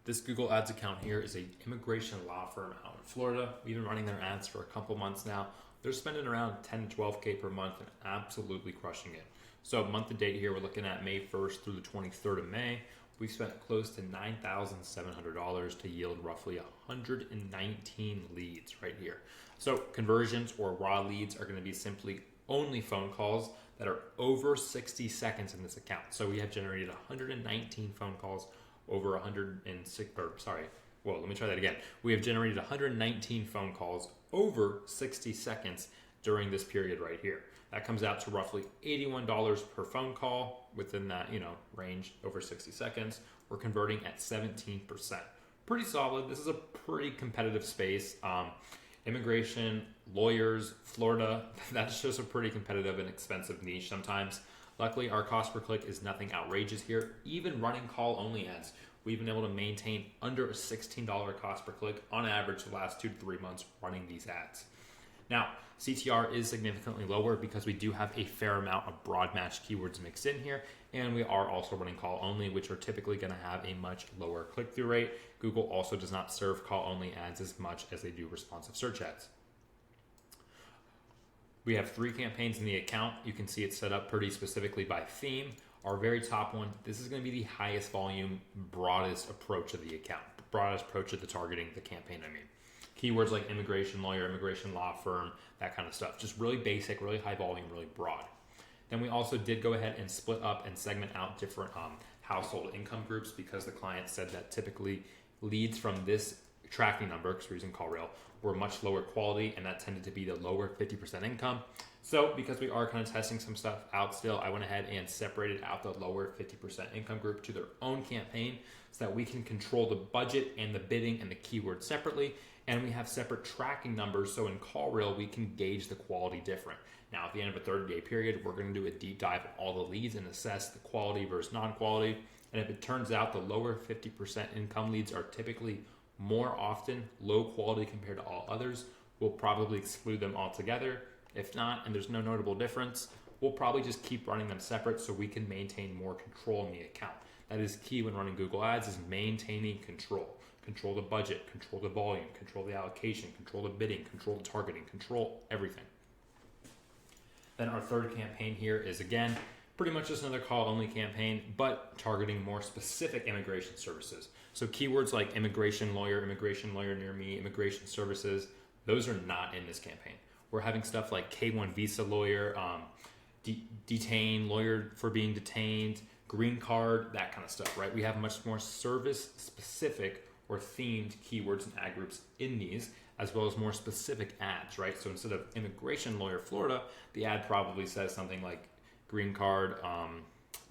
This Google Ads account here is an immigration law firm out in Florida. We've been running their ads for a couple months now. They're spending around 10 to 12K per month and absolutely crushing it. So month to date here, we're looking at May 1st through the 23rd of May. We've spent close to $9,700 to yield roughly 119 leads right here. So conversions or raw leads are going to be simply only phone calls that are over 60 seconds in this account. So we have generated 119 phone calls over 106, let me try that again. We have generated 119 phone calls over 60 seconds during this period right here. That comes out to roughly $81 per phone call within that, range over 60 seconds. We're converting at 17%. Pretty solid. This is a pretty competitive space. Immigration, lawyers, Florida, that's just a pretty competitive and expensive niche sometimes. Luckily, our cost per click is nothing outrageous here. Even running call-only ads, we've been able to maintain under a $16 cost per click on average the last 2 to 3 months running these ads. Now, CTR is significantly lower because we do have a fair amount of broad match keywords mixed in here, and we are also running call only, which are typically going to have a much lower click-through rate. Google also does not serve call only ads as much as they do responsive search ads. We have 3 campaigns in the account. You can see it's set up pretty specifically by theme. Our very top one, this is going to be the highest volume, broadest approach of the account, broadest approach of the targeting, the campaign, Keywords like immigration lawyer, immigration law firm, that kind of stuff. Just really basic, really high volume, really broad. Then we also did go ahead and split up and segment out different household income groups because the client said that typically leads from this tracking number, because we're using CallRail, were much lower quality, and that tended to be the lower 50% income. So because we are kind of testing some stuff out still, I went ahead and separated out the lower 50% income group to their own campaign so that we can control the budget and the bidding and the keywords separately. And we have separate tracking numbers, so in CallRail, we can gauge the quality different. Now, at the end of a 30-day period, we're going to do a deep dive of all the leads and assess the quality versus non-quality. And if it turns out the lower 50% income leads are typically more often low quality compared to all others, we'll probably exclude them altogether. If not, and there's no notable difference, we'll probably just keep running them separate so we can maintain more control in the account. That is key when running Google Ads, is maintaining control. Control the budget, control the volume, control the allocation, control the bidding, control the targeting, control everything. Then our third campaign here is, again, pretty much just another call-only campaign, but targeting more specific immigration services. So keywords like immigration lawyer near me, immigration services, those are not in this campaign. We're having stuff like K1 visa lawyer, detain lawyer for being detained, green card, that kind of stuff, right? We have much more service-specific or themed keywords and ad groups in these, as well as more specific ads, right? So instead of immigration lawyer Florida, the ad probably says something like green card,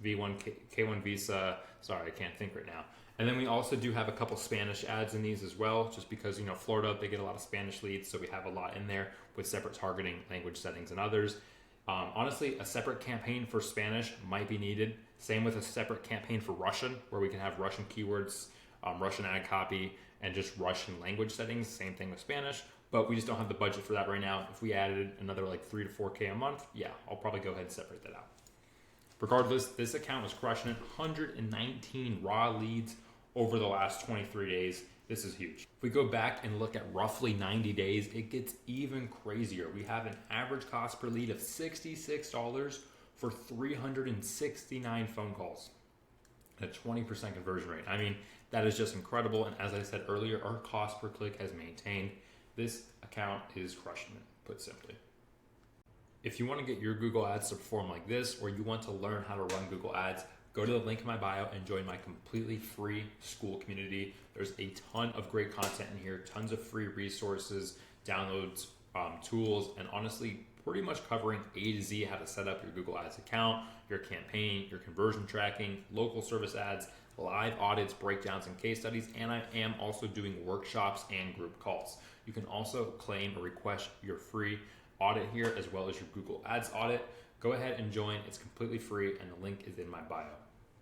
K1 visa, sorry, I can't think right now. And then we also do have a couple Spanish ads in these as well, just because, Florida, they get a lot of Spanish leads, so we have a lot in there with separate targeting, language settings, and others. Honestly, a separate campaign for Spanish might be needed. Same with a separate campaign for Russian, where we can have Russian keywords, Russian ad copy, and just Russian language settings. Same thing with Spanish, but we just don't have the budget for that right now. If we added another like 3 to 4K a month, yeah, I'll probably go ahead and separate that out. Regardless, this account is crushing it. 119 raw leads over the last 23 days. This is huge. If we go back and look at roughly 90 days, it gets even crazier. We have an average cost per lead of $66 for 369 phone calls. A 20% conversion rate. That is just incredible. And as I said earlier, our cost per click has maintained. This account is crushing it, put simply. If you want to get your Google Ads to perform like this, or you want to learn how to run Google Ads, go to the link in my bio and join my completely free school community. There's a ton of great content in here, tons of free resources, downloads, tools, and honestly, pretty much covering A to Z how to set up your Google Ads account, your campaign, your conversion tracking, local service ads, live audits, breakdowns, and case studies, and I am also doing workshops and group calls. You can also claim or request your free audit here as well as your Google Ads audit. Go ahead and join. It's completely free, and the link is in my bio.